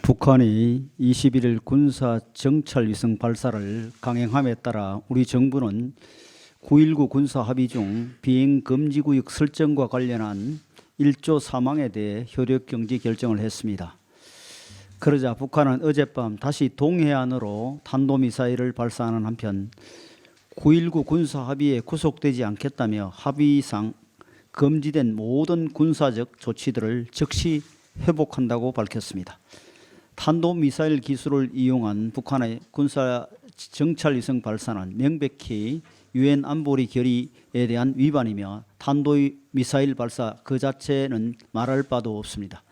북한이 21일 군사 정찰 위성 발사를 강행함에 따라 우리 정부는 9.19 군사 합의 중 비행 금지 구역 설정과 관련한 1조 사망에 대해 효력 경지 결정을 했습니다. 그러자 북한은 어젯밤 다시 동해안으로 탄도미사일을 발사하는 한편 9.19 군사 합의에 구속되지 않겠다며 합의상 금지된 모든 군사적 조치들을 즉시 회복한다고 밝혔습니다. 탄도미사일 기술을 이용한 북한의 군사 정찰 위성 발사는 명백히 유엔 안보리 결의에 대한 위반이며 탄도미사일 발사 그 자체는 말할 바도 없습니다.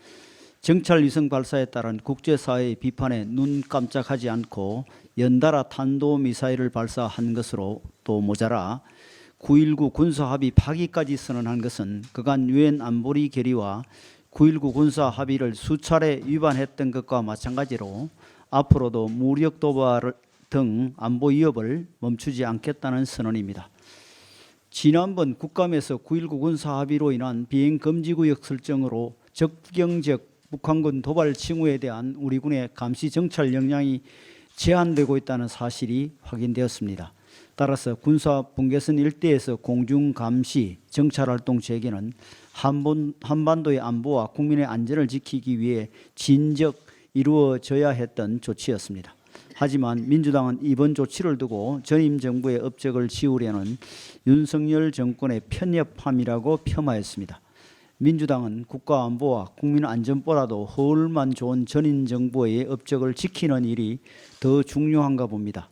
정찰 위성 발사에 따른 국제사회의 비판에 눈 깜짝하지 않고 연달아 탄도미사일을 발사한 것으로 또 모자라 9.19 군사합의 파기까지 선언한 것은 그간 유엔 안보리 결의와 9.19 군사 합의를 수차례 위반했던 것과 마찬가지로 앞으로도 무력 도발 등 안보 위협을 멈추지 않겠다는 선언입니다. 지난번 국감에서 9.19 군사 합의로 인한 비행 금지 구역 설정으로 적경적 북한군 도발 징후에 대한 우리 군의 감시 정찰 역량이 제한되고 있다는 사실이 확인되었습니다. 따라서 군사 분계선 일대에서 공중 감시 정찰 활동 재개는 한반도의 안보와 국민의 안전을 지키기 위해 진즉 이루어져야 했던 조치였습니다. 하지만 민주당은 이번 조치를 두고 전임 정부의 업적을 지우려는 윤석열 정권의 편협함이라고 폄하했습니다. 민주당은 국가안보와 국민안전보다도 훨만 좋은 전임 정부의 업적을 지키는 일이 더 중요한가 봅니다.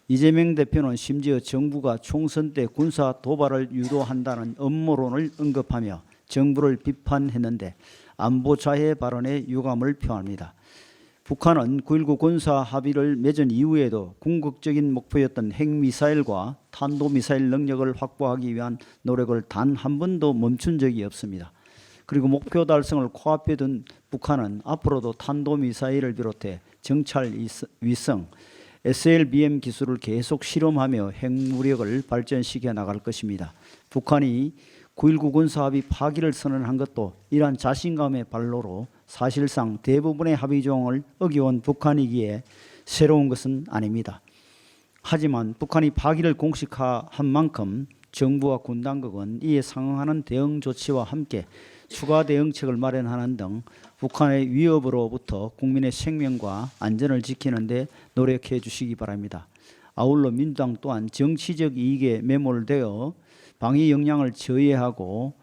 이재명 대표는 심지어 정부가 총선 때 군사 도발을 유도한다는 음모론을 언급하며 정부를 비판했는데 안보 자해 발언에 유감을 표합니다. 북한은 9.19 군사 합의를 맺은 이후에도 궁극적인 목표였던 핵미사일과 탄도미사일 능력을 확보하기 위한 노력을 단 한 번도 멈춘 적이 없습니다. 그리고 목표 달성을 코앞에 둔 북한은 앞으로도 탄도미사일을 비롯해 정찰 위성, SLBM 기술을 계속 실험하며 핵무력을 발전시켜 나갈 것입니다. 북한이 9.19 군사합의 파기를 선언한 것도 이러한 자신감의 발로로 사실상 대부분의 합의 조항을 어겨온 북한이기에 새로운 것은 아닙니다. 하지만 북한이 파기를 공식화한 만큼 정부와 군 당국은 이에 상응하는 대응 조치와 함께 추가 대응책을 마련하는 등 북한의 위협으로부터 국민의 생명과 안전을 지키는 데 노력해 주시기 바랍니다. 아울러 민주당 또한 정치적 이익에 매몰되어 방위 역량을 저해하고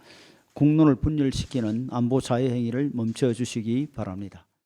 국론을 분열시키는 안보 자해 행위를 멈춰 주시기 바랍니다.